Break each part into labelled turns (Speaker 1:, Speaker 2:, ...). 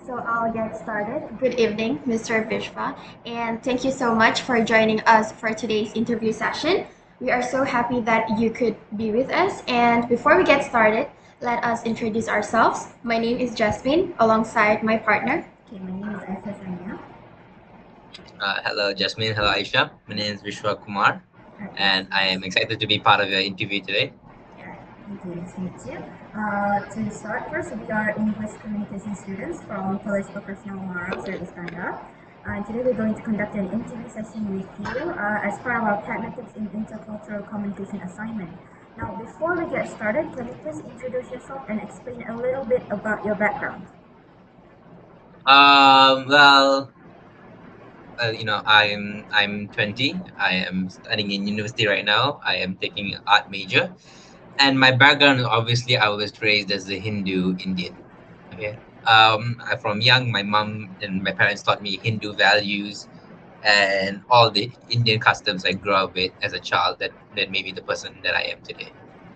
Speaker 1: So I'll get started. Good evening, Mr. Vishwa, and thank you so much for joining us for today's interview session. We are so happy that you could be with us. And before we get started, let us introduce ourselves. My name is Jasmine, alongside my partner.
Speaker 2: Okay, my name is Aisha Sanya.
Speaker 3: Hello, Jasmine. Hello, Aisha. My name is Vishwa Kumar, and I am excited to be part of your interview today.
Speaker 2: Thank you. Nice to meet you. To start, first, we are English communication students from College Professional Mara, Service Tanda. And today we're going to conduct an interview session with you as part of our Pragmatics in Intercultural Communication assignment. Now, before we get started, can you please introduce yourself and explain a little bit about your background?
Speaker 3: I'm 20. I am studying in university right now. I am taking an art major, and my background is obviously I was raised as a Hindu Indian. Okay. From young, my mom and my parents taught me Hindu values and all the Indian customs I grew up with as a child. That made me the person that I am today.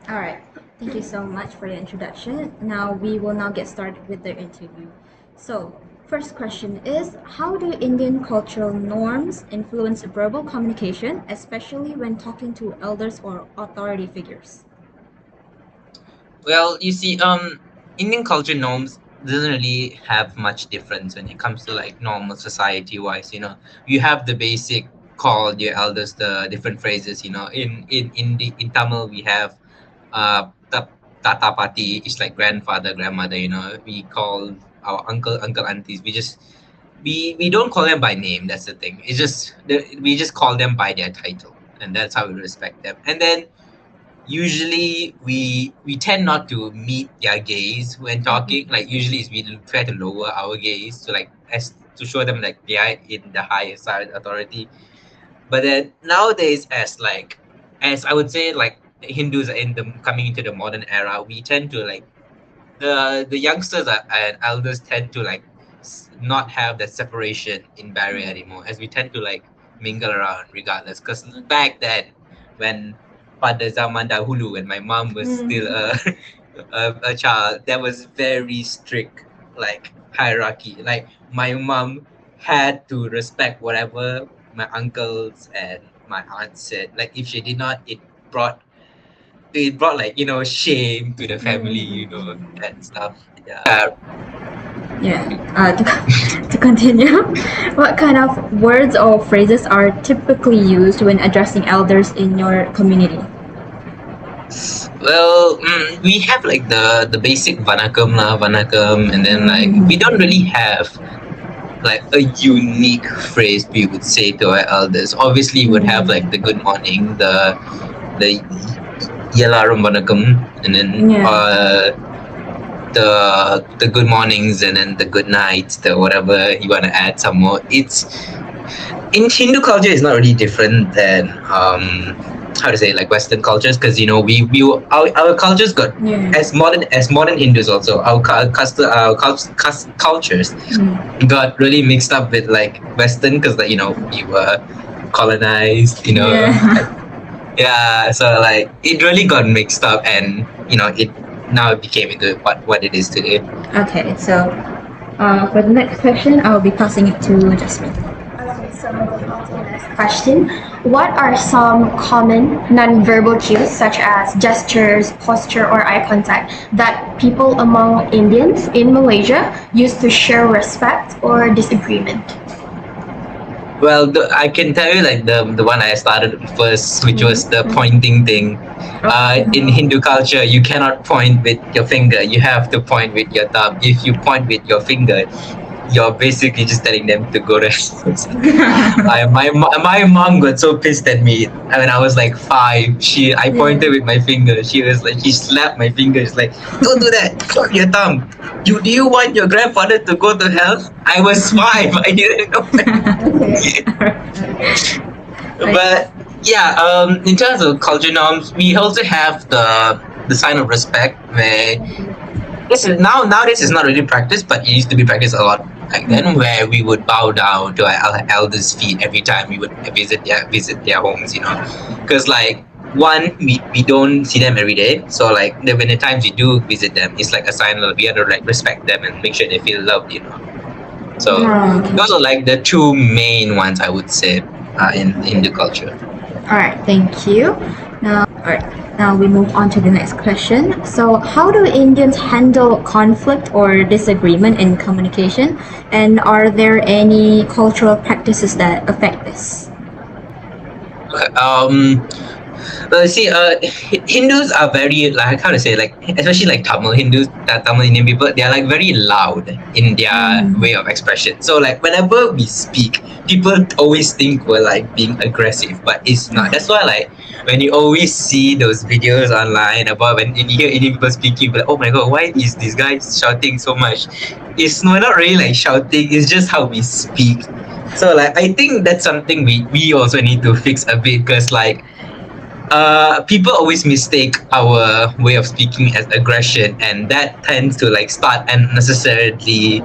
Speaker 2: All right. Thank you so much for your introduction. Now we will now get started with the interview. So, first question is, how do Indian cultural norms influence verbal communication, especially when talking to elders or authority figures?
Speaker 3: Well, you see, Indian culture norms doesn't really have much difference when it comes to like normal society wise. You have the basic call your elders the different phrases. In Tamil we have tata pati is like grandfather grandmother. We call our uncle aunties. We don't call them by name. That's the thing. It's just we just call them by their title, and that's how we respect them. And then usually we tend not to meet their gaze when talking. Like usually is we try to lower our gaze to like as to show them like they are in the higher side authority. But then nowadays, as I would say, like Hindus are in the coming into the modern era, we tend to like the youngsters and elders tend to like not have that separation in barrier anymore, as we tend to like mingle around regardless. Because back then, when pada zaman dahulu, when my mom was still a child, there was very strict like hierarchy. Like my mom had to respect whatever my uncles and my aunt said. Like if she did not, it brought like shame to the family, and stuff. Yeah.
Speaker 2: To continue, what kind of words or phrases are typically used when addressing elders in your community?
Speaker 3: Well, we have like the basic vanakam, and then like we don't really have like a unique phrase we would say to our elders. Obviously, we would have like the good morning, the yelarum vanakam, and then the good mornings, and then the good nights, the whatever you want to add some more. It's in Hindu culture, it's not really different than how to say like Western cultures, because our cultures got as modern Hindus also our cultures got really mixed up with like Western, because like we were colonized, yeah, so like it really got mixed up, and it now it became into what it is today.
Speaker 2: Okay, so for the next question, I'll be passing it to Jasmine.
Speaker 1: Okay, so moving on to the next question. What are some common non-verbal cues, such as gestures, posture, or eye contact, that people among Indians in Malaysia use to show respect or disagreement?
Speaker 3: Well, I can tell you like the one I started first, which was the pointing thing. In Hindu culture, you cannot point with your finger. You have to point with your thumb. If you point with your finger, you're basically just telling them to go to my mom got so pissed at me when I was like 5. I pointed with my finger. She was like, she slapped my finger. She's like, don't do that. Fuck your thumb. Do you want your grandfather to go to hell? I was 5. I didn't know. But yeah, in terms of culture norms, we also have the sign of respect, where nowadays is not really practiced, but it used to be practiced a lot back then, where we would bow down to our elders' feet every time we would visit their homes, because like one, we don't see them every day, so like when the times we do visit them, it's like a sign that we have to like respect them and make sure they feel loved. So
Speaker 2: Okay.
Speaker 3: those are like the two main ones I would say in Hindu culture.
Speaker 2: All right, thank you. Now we move on to the next question. So, how do Indians handle conflict or disagreement in communication? And are there any cultural practices that affect this?
Speaker 3: See, Hindus are very like how to say like especially like Tamil Hindus, Tamil Indian people. They are like very loud in their way of expression. So like whenever we speak, people always think we're like being aggressive, but it's not. That's why like when you always see those videos online about when you hear Indian people speaking, you're like, oh my god, why is this guy shouting so much? We're not really like shouting. It's just how we speak. So like I think that's something we also need to fix a bit because like people always mistake our way of speaking as aggression, and that tends to like start unnecessarily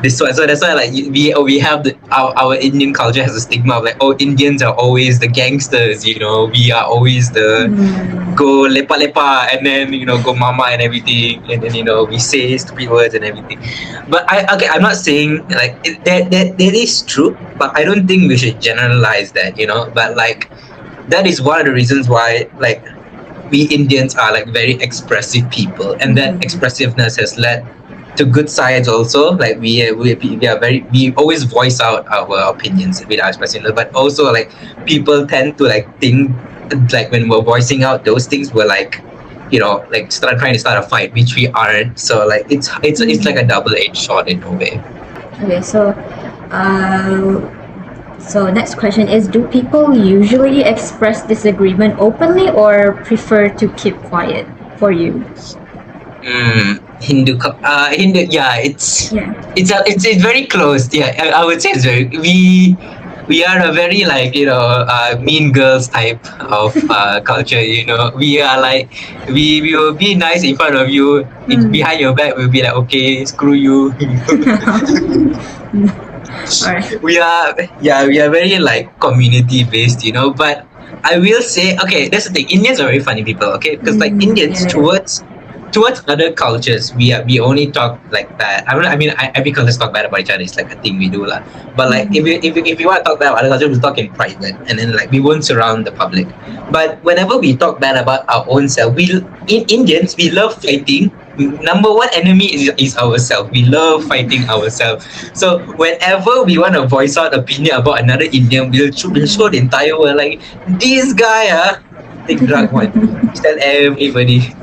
Speaker 3: this one. So that's why like we have our Indian culture has a stigma of like, oh, Indians are always the gangsters, we are always the go lepa lepa and then go mama and everything, and then we say stupid words and everything. But I'm not saying like that is true, but I don't think we should generalize that, but like that is one of the reasons why like we Indians are like very expressive people, and that expressiveness has led to good sides also. Like we are very, we always voice out our opinions with our expressiveness, but also like people tend to like think like when we're voicing out those things, we're like like trying to start a fight, which we aren't. So like it's like a double-edged sword in a way.
Speaker 2: Okay, so next question is, do people usually express disagreement openly or prefer to keep quiet for you?
Speaker 3: Hindu, yeah, it's very close. Yeah, I would say it's very, we are a very like mean girls type of culture. We are like we will be nice in front of you, behind your back we'll be like, okay, screw you.
Speaker 2: Alright.
Speaker 3: We are very like community based, but I will say, okay, that's the thing, Indians are very funny people, okay, because like Indians towards other cultures, we only talk like bad. I mean, every culture talk bad about each other. It's like a thing we do lah. But like if you want to talk bad about other cultures, we talk in private, and then like we won't surround the public. But whenever we talk bad about our own self, Indians, we love fighting. Number one enemy is ourselves. We love fighting ourselves. So whenever we want to voice out opinion about another Indian, we'll show the entire world like, this guy take drug one. Tell everybody.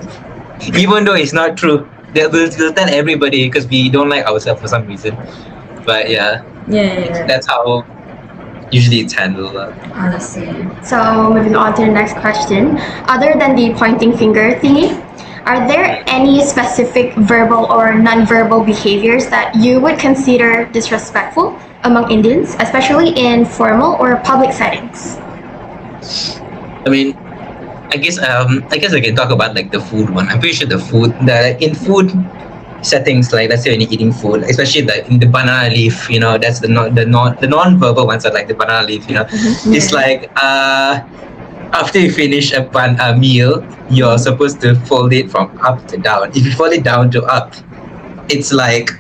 Speaker 3: Even though it's not true, we'll tell everybody because we don't like ourselves for some reason. But yeah, that's how usually it's handled.
Speaker 2: I see.
Speaker 1: So moving on to the next question. Other than the pointing finger thingy, are there any specific verbal or non-verbal behaviors that you would consider disrespectful among Indians, especially in formal or public settings?
Speaker 3: I mean, I guess I can talk about like the food one. I'm pretty sure in food settings, like let's say when you're eating food, especially like in the banana leaf, that's the non-verbal ones are like the banana leaf, It's like after you finish a meal, you're supposed to fold it from up to down. If you fold it down to up, it's like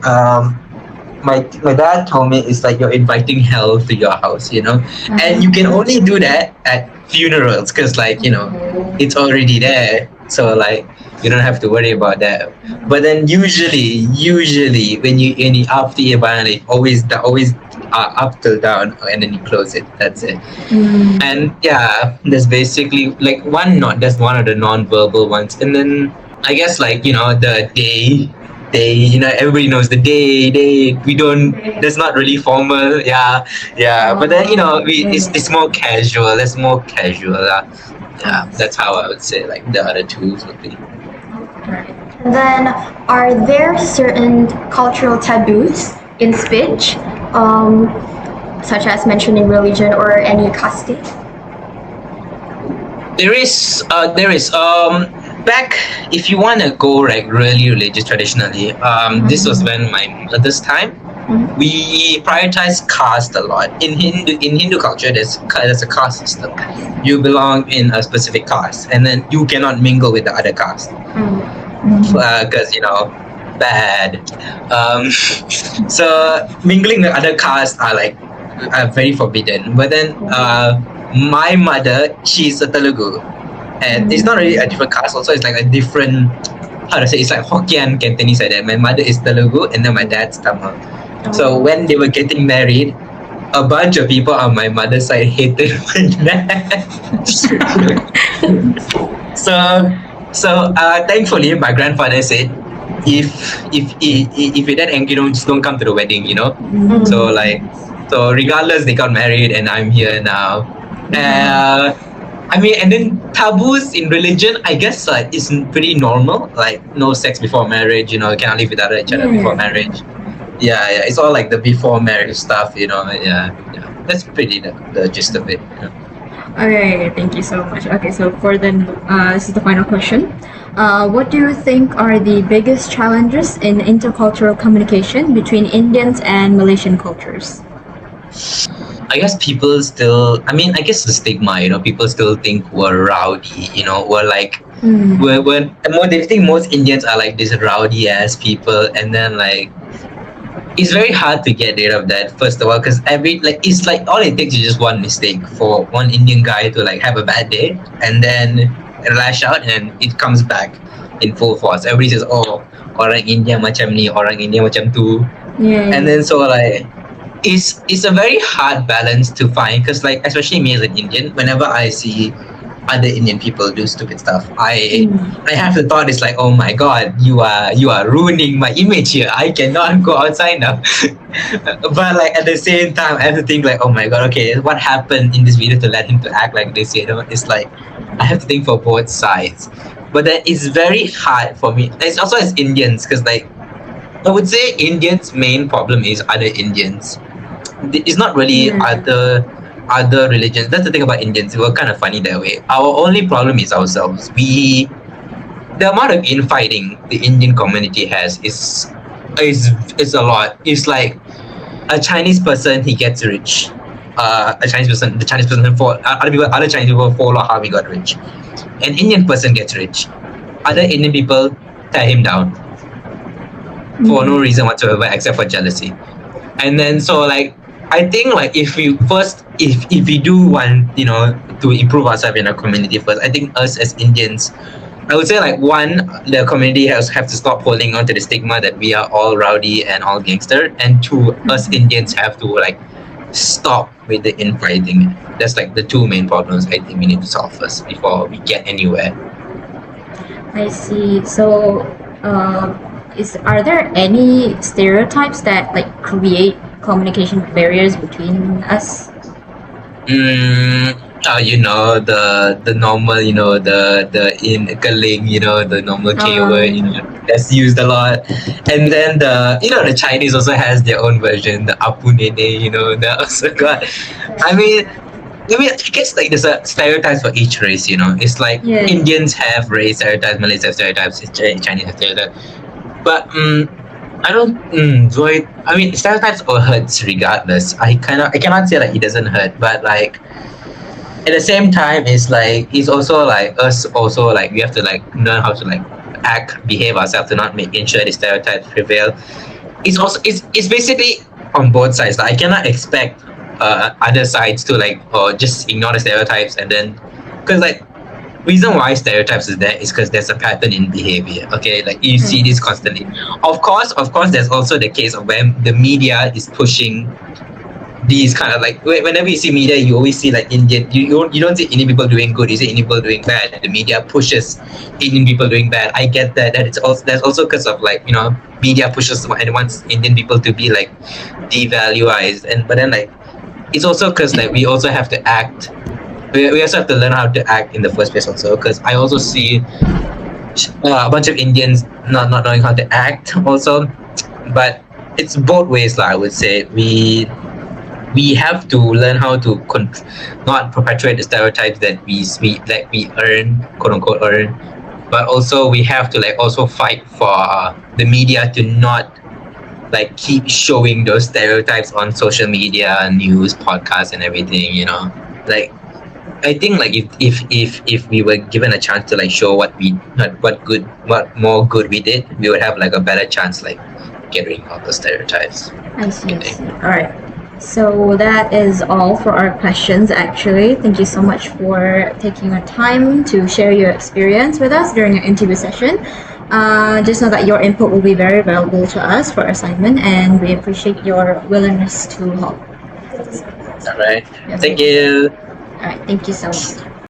Speaker 3: my dad told me it's like you're inviting hell to your house, and you can only do that at funerals because like it's already there, so like you don't have to worry about that. But then usually when you after you banana leaf, always up till down, and then you close it. That's it. And yeah, that's basically like that's one of the non-verbal ones. And then I guess like the day, everybody knows the day we don't, that's not really formal. But then it's more casual. That's more casual. That's how I would say like the other tools would be.
Speaker 1: Then, are there certain cultural taboos in speech, such as mentioning religion or any caste?
Speaker 3: There is. Back, if you want to go like really religious traditionally, this was when my mother's time. We prioritize caste a lot. In Hindu culture, there's a caste system. You belong in a specific caste, and then you cannot mingle with the other caste because bad. Um, so mingling with other castes are very forbidden. But then my mother, she's a Telugu, and it's not really a different caste. Also, it's like a different, how to say, it's like Hokkien, Cantonese like that. My mother is Telugu, and then my dad's Tamil. So when they were getting married, a bunch of people on my mother's side hated my dad. So thankfully, my grandfather said, if you're that angry, just don't come to the wedding, So regardless, they got married, and I'm here now. And then taboos in religion, I guess is pretty normal. Like no sex before marriage, you cannot live with each other before marriage. Yeah, it's all like the before marriage stuff, Yeah. That's pretty the gist of it.
Speaker 2: Okay, thank you so much. Okay, so this is the final question. What do you think are the biggest challenges in intercultural communication between Indians and Malaysian cultures?
Speaker 3: I guess people still, I guess the stigma, people still think we're rowdy, we're like, they think most Indians are like these rowdy ass people, and then it's very hard to get rid of that, first of all, because it's like all it takes is just one mistake for one Indian guy to have a bad day and then lash out, and it comes back in full force. Everybody says, oh, orang India macam ni, orang India macam tu. And then so it's a very hard balance to find, because especially me as an Indian, whenever I see other Indian people do stupid stuff, I have the thought, it's like, oh my god, you are ruining my image here. I cannot go outside now. But at the same time, I have to think oh my god, okay, what happened in this video to let him to act like this? It's like I have to think for both sides. But then it's very hard for me. It's also as Indians, because I would say Indians' main problem is other Indians. It's not really other religions. That's the thing about Indians. We're kind of funny that way. Our only problem is ourselves. The amount of infighting the Indian community has is a lot. It's like a Chinese person, he gets rich. The Chinese person other Chinese people follow how he got rich. An Indian person gets rich. Other Indian people tear him down for no reason whatsoever except for jealousy. And then so I think if we do want to improve ourselves in our community first, I think us as Indians, I would say one, the community have to stop holding on to the stigma that we are all rowdy and all gangster, and two, us Indians have to stop with the infighting. That's the two main problems I think we need to solve first before we get anywhere.
Speaker 2: I see. So, are there any stereotypes that create communication barriers between us?
Speaker 3: The normal, the in Galing, the normal K word, that's used a lot. And then the Chinese also has their own version, the Apu Nene, that also got. I guess there's a stereotypes for each race, It's Indians have race stereotypes, Malays have stereotypes, Chinese have stereotypes. But I don't stereotypes all hurts regardless. I cannot say it doesn't hurt, but at the same time it's also us also we have to learn how to act, behave ourselves to not ensure the stereotypes prevail. It's basically on both sides. I cannot expect other sides to or just ignore the stereotypes, and then because reason why stereotypes is there is because there's a pattern in behavior. Okay, you see this constantly. Of course, there's also the case of when the media is pushing these kind of whenever you see media, you always see Indian. You don't see Indian people doing good. You see Indian people doing bad. The media pushes Indian people doing bad. I get that. That that's also because of media pushes and wants Indian people to be devalued. But then it's also because we also have to act. We also have to learn how to act in the first place also, because I also see a bunch of Indians not knowing how to act also. But it's both ways, I would say. We have to learn how to not perpetuate the stereotypes that we earn, quote unquote earn, but also we have to also fight for the media to not keep showing those stereotypes on social media, news, podcasts, and everything. I think like if we were given a chance to like show what more good we did, we would have like a better chance like getting all the stereotypes.
Speaker 2: I see, I see. All right. So that is all for our questions, actually. Thank you so much for taking your time to share your experience with us during your interview session. Just know that your input will be very valuable to us for assignment, and we appreciate your willingness to help.
Speaker 3: All right.
Speaker 2: Yes.
Speaker 3: Thank you.
Speaker 2: All right. Thank you so much.